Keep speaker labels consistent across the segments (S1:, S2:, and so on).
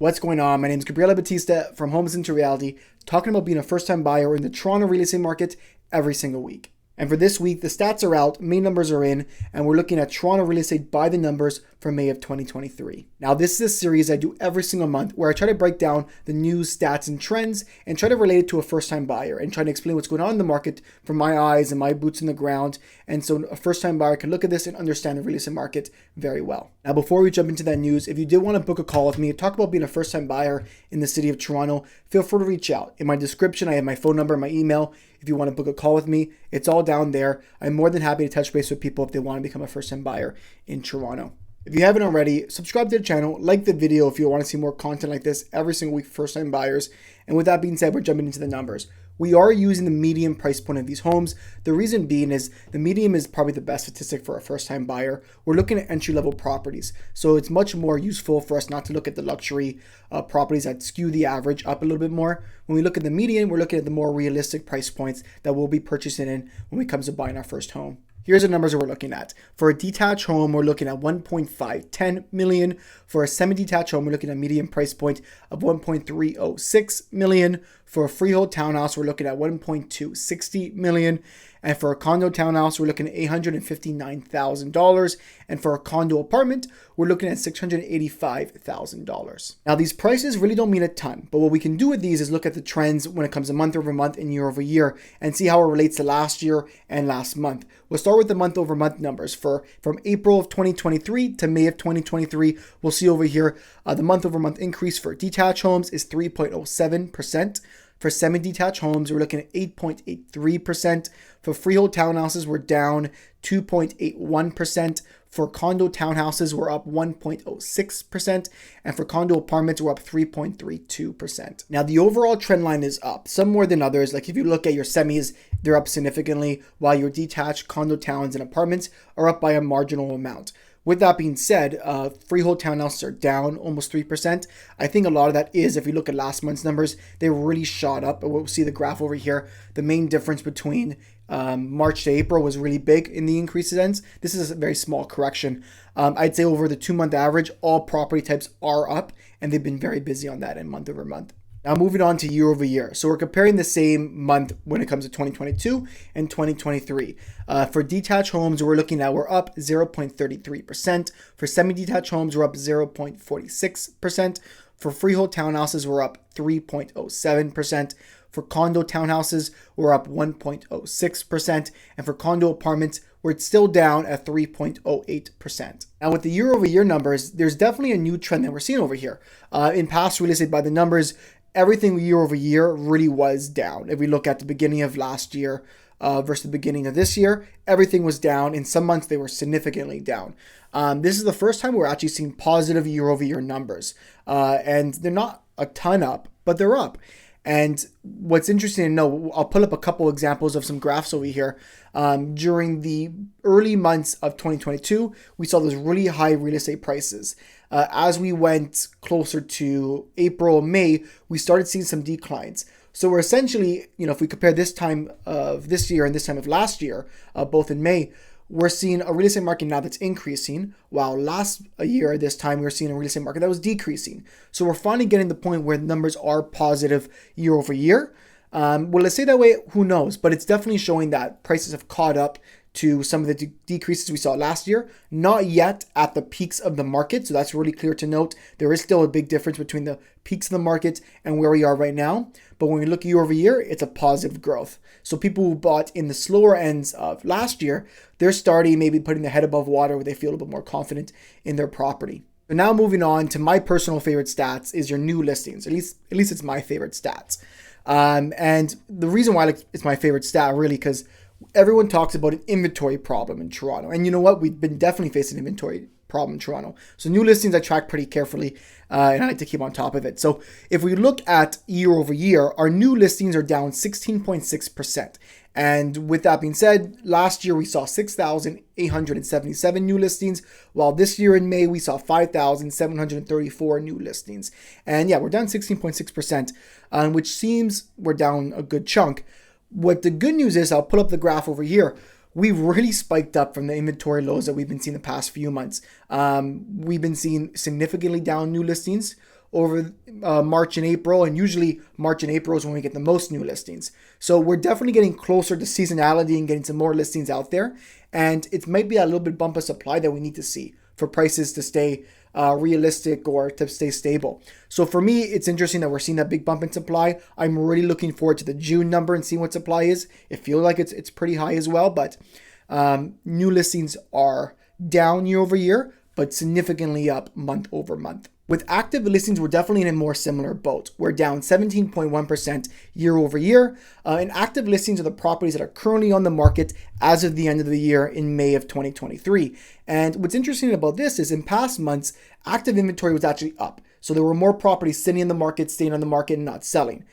S1: What's going on? My name is Gabriela Batista from Homes into Reality, talking about being a first-time buyer in the Toronto real estate market every single week. And for this week, the stats are out, May numbers are in, and we're looking at Toronto real estate by the numbers for May of 2023. Now, this is a series I do every single month where I try to break down the news, stats, and trends and try to relate it to a first-time buyer and try to explain what's going on in the market from my eyes and my boots in the ground. And so a first-time buyer can look at this and understand the real estate market very well. Now, before we jump into that news, if you did want to book a call with me, talk about being a first-time buyer in the city of Toronto, feel free to reach out. In my description, I have my phone number and my email. If you want to book a call with me, it's all down there. I'm more than happy to touch base with people if they want to become a first-time buyer in Toronto. If you haven't already, subscribe to the channel, like the video if you want to see more content like this every single week for first-time buyers. And with that being said, we're jumping into the numbers. We are using the median price point of these homes. The reason being is the median is probably the best statistic for a first-time buyer. We're looking at entry-level properties. So it's much more useful for us not to look at the luxury properties that skew the average up a little bit more. When we look at the median, we're looking at the more realistic price points that we'll be purchasing in when it comes to buying our first home. Here's the numbers that we're looking at. For a detached home, we're looking at 1.510 million. For a semi-detached home, we're looking at a median price point of 1.306 million. For a freehold townhouse, we're looking at 1.260 million. And for a condo townhouse, we're looking at $859,000. And for a condo apartment, we're looking at $685,000. Now, these prices really don't mean a ton, but what we can do with these is look at the trends when it comes to month over month and year over year and see how it relates to last year and last month. We'll start with the month over month numbers. From April of 2023 to May of 2023, we'll see over here the month over month increase for detached homes is 3.07%. For semi-detached homes, we're looking at 8.83%. For freehold townhouses, we're down 2.81%. For condo townhouses, we're up 1.06%. And for condo apartments, we're up 3.32%. Now, the overall trend line is up, some more than others. Like if you look at your semis, they're up significantly, while your detached condo towns and apartments are up by a marginal amount. With that being said, freehold townhouses are down almost 3%. I think a lot of that is, if you look at last month's numbers, they really shot up. We'll see the graph over here. The main difference between March to April was really big in the increases. This is a very small correction. I'd say over the 2-month average, all property types are up, and they've been very busy on that in month over month. Now moving on to year over year. So we're comparing the same month when it comes to 2022 and 2023. For detached homes, we're up 0.33%. For semi-detached homes, we're up 0.46%. For freehold townhouses, we're up 3.07%. For condo townhouses, we're up 1.06%. And for condo apartments, we're still down at 3.08%. Now with the year over year numbers, there's definitely a new trend that we're seeing over here. In past real estate by the numbers, everything year over year really was down. If we look at the beginning of last year versus the beginning of this year, everything was down. In some months, they were significantly down. This is the first time we're actually seeing positive year over year numbers. And they're not a ton up, but they're up. And what's interesting to know, I'll pull up a couple examples of some graphs over here. During the early months of 2022, we saw those really high real estate prices. As we went closer to April, May, we started seeing some declines. So we're essentially, if we compare this time of this year and this time of last year, both in May, we're seeing a real estate market now that's increasing, while last year this time we were seeing a real estate market that was decreasing. So we're finally getting to the point where the numbers are positive year over year. Will it stay that way? Who knows? But it's definitely showing that prices have caught up to some of the decreases we saw last year. Not yet at the peaks of the market, so that's really clear to note. There is still a big difference between the peaks of the market and where we are right now. But when we look year over year, it's a positive growth. So people who bought in the slower ends of last year, they're starting maybe putting their head above water where they feel a little bit more confident in their property. So now moving on to my personal favorite stats is your new listings. At least it's my favorite stats. And the reason why it's my favorite stat really because everyone talks about an inventory problem in Toronto. And you know what? We've been definitely facing an inventory problem in Toronto. So new listings I track pretty carefully and I like to keep on top of it. So if we look at year over year, our new listings are down 16.6%. And with that being said, last year we saw 6,877 new listings, while this year in May we saw 5,734 new listings. And yeah, we're down 16.6%, which seems we're down a good chunk. What the good news is, I'll pull up the graph over here. We've really spiked up from the inventory lows that we've been seeing the past few months. We've been seeing significantly down new listings over March and April, and usually March and April is when we get the most new listings. So we're definitely getting closer to seasonality and getting some more listings out there, and it might be a little bit bump of supply that we need to see for prices to stay realistic or to stay stable. So for me, it's interesting that we're seeing that big bump in supply. I'm really looking forward to the June number and seeing what supply is. It feels like it's pretty high as well, but new listings are down year over year, but significantly up month over month. With active listings, we're definitely in a more similar boat. We're down 17.1% year over year. And active listings are the properties that are currently on the market as of the end of the year in May of 2023. And what's interesting about this is in past months, active inventory was actually up. So there were more properties sitting in the market, staying on the market and not selling.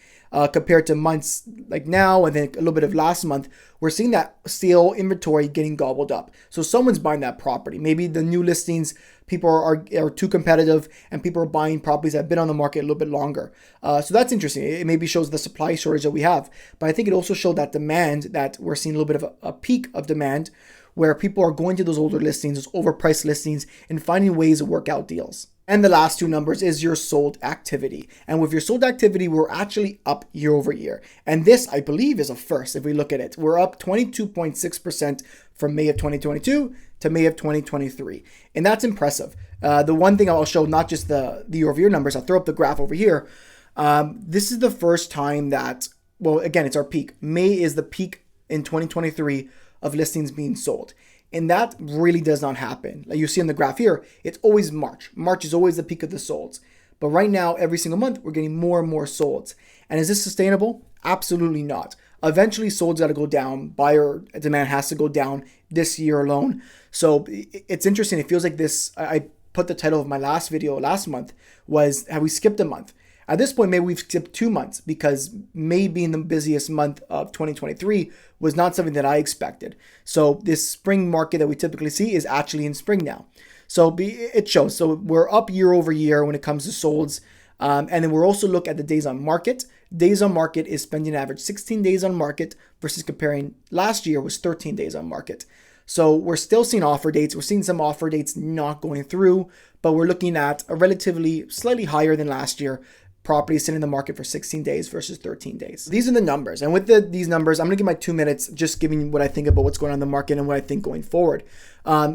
S1: Compared to months like now and then a little bit of last month, we're seeing that sale inventory getting gobbled up. So someone's buying that property. Maybe the new listings, people are too competitive and people are buying properties that have been on the market a little bit longer. So that's interesting. It maybe shows the supply shortage that we have. But I think it also showed that demand, that we're seeing a little bit of a peak of demand where people are going to those older listings, those overpriced listings, and finding ways to work out deals. And the last two numbers is your sold activity. And with your sold activity, we're actually up year over year. And this, I believe, is a first if we look at it. We're up 22.6% from May of 2022 to May of 2023. And that's impressive. The one thing I'll show, not just the year over year numbers, I'll throw up the graph over here. This is the first time that, well, again, it's our peak. May is the peak in 2023 of listings being sold. And that really does not happen. Like you see on the graph here, it's always March. March is always the peak of the solds. But right now, every single month, we're getting more and more solds. And is this sustainable? Absolutely not. Eventually, solds got to go down. Buyer demand has to go down this year alone. So it's interesting. It feels like this, I put the title of my last video last month was, have we skipped a month? At this point, maybe we've skipped 2 months because May being the busiest month of 2023 was not something that I expected. So this spring market that we typically see is actually in spring now. So it shows. So we're up year over year when it comes to solds. And then we're also looking at the days on market. Days on market is spending an average 16 days on market versus comparing last year was 13 days on market. So we're still seeing offer dates. We're seeing some offer dates not going through, but we're looking at a relatively slightly higher than last year properties sitting in the market for 16 days versus 13 days. These are the numbers. And with these numbers, I'm going to give my 2 minutes just giving what I think about what's going on in the market and what I think going forward.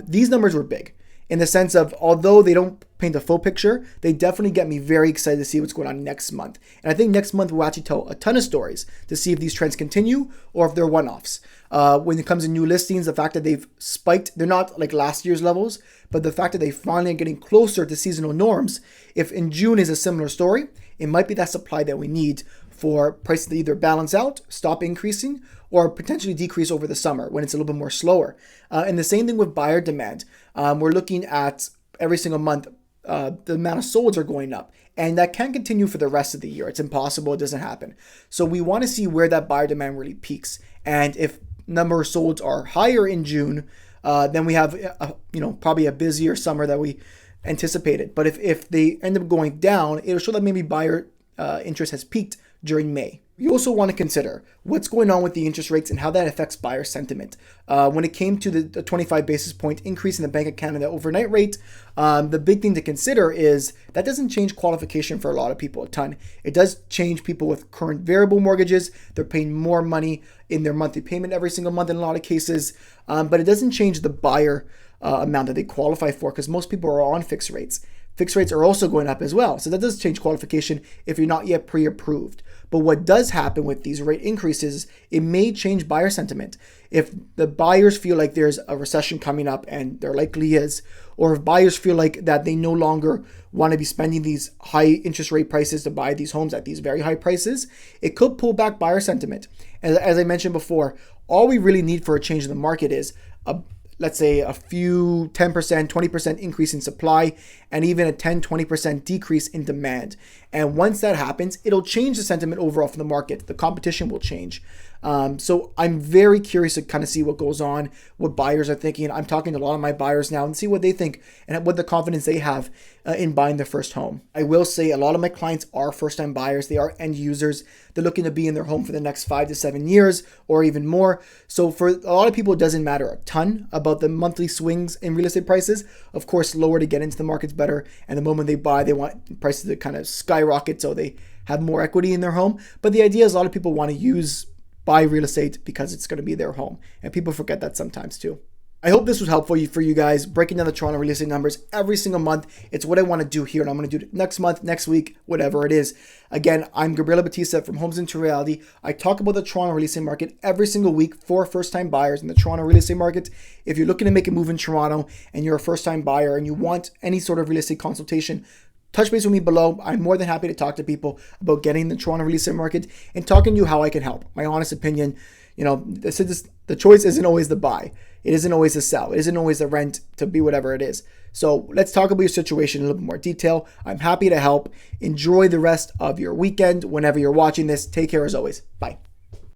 S1: These numbers were big in the sense of, although they don't paint a full picture, they definitely get me very excited to see what's going on next month. And I think next month we'll actually tell a ton of stories to see if these trends continue or if they're one-offs. When it comes to new listings, the fact that they've spiked, they're not like last year's levels, but the fact that they finally are getting closer to seasonal norms, if in June is a similar story, it might be that supply that we need for prices to either balance out, stop increasing, or potentially decrease over the summer when it's a little bit more slower. And the same thing with buyer demand. We're looking at every single month, the amount of solds are going up. And that can continue for the rest of the year. It's impossible. It doesn't happen. So we want to see where that buyer demand really peaks. And if number of solds are higher in June, then we have probably a busier summer that we anticipated. But if they end up going down, it'll show that maybe buyer interest has peaked during May. You also want to consider what's going on with the interest rates and how that affects buyer sentiment. When it came to the 25 basis point increase in the Bank of Canada overnight rate, the big thing to consider is that doesn't change qualification for a lot of people a ton. It does change people with current variable mortgages. They're paying more money in their monthly payment every single month in a lot of cases, but it doesn't change the buyer amount that they qualify for because most people are on fixed rates. Fixed rates are also going up as well. So that does change qualification if you're not yet pre-approved. But what does happen with these rate increases, it may change buyer sentiment. If the buyers feel like there's a recession coming up, and there likely is, or if buyers feel like that they no longer want to be spending these high interest rate prices to buy these homes at these very high prices, it could pull back buyer sentiment. As I mentioned before, all we really need for a change in the market is let's say a few 10%, 20% increase in supply, and even a 10, 20% decrease in demand. And once that happens, it'll change the sentiment overall for the market. The competition will change. So I'm very curious to kind of see what goes on, what buyers are thinking. I'm talking to a lot of my buyers now and see what they think and what the confidence they have in buying their first home. I will say a lot of my clients are first-time buyers. They are end users. They're looking to be in their home for the next 5 to 7 years or even more. So for a lot of people, it doesn't matter a ton about about the monthly swings in real estate prices. Of course, lower to get into the markets better. And the moment they buy, they want prices to kind of skyrocket so they have more equity in their home. But the idea is a lot of people want to buy real estate because it's going to be their home. And people forget that sometimes too. I hope this was helpful for you guys, breaking down the Toronto real estate numbers every single month. It's what I want to do here, and I'm going to do it next month, next week, whatever it is. Again, I'm Gabriela Batista from Homes into Reality. I talk about the Toronto real estate market every single week for first-time buyers in the Toronto real estate market. If you're looking to make a move in Toronto and you're a first-time buyer and you want any sort of real estate consultation, touch base with me below. I'm more than happy to talk to people about getting the Toronto real estate market and talking to you how I can help. My honest opinion, the choice isn't always the buy. It isn't always the sell. It isn't always the rent to be whatever it is. So let's talk about your situation in a little bit more detail. I'm happy to help. Enjoy the rest of your weekend whenever you're watching this. Take care as always. Bye.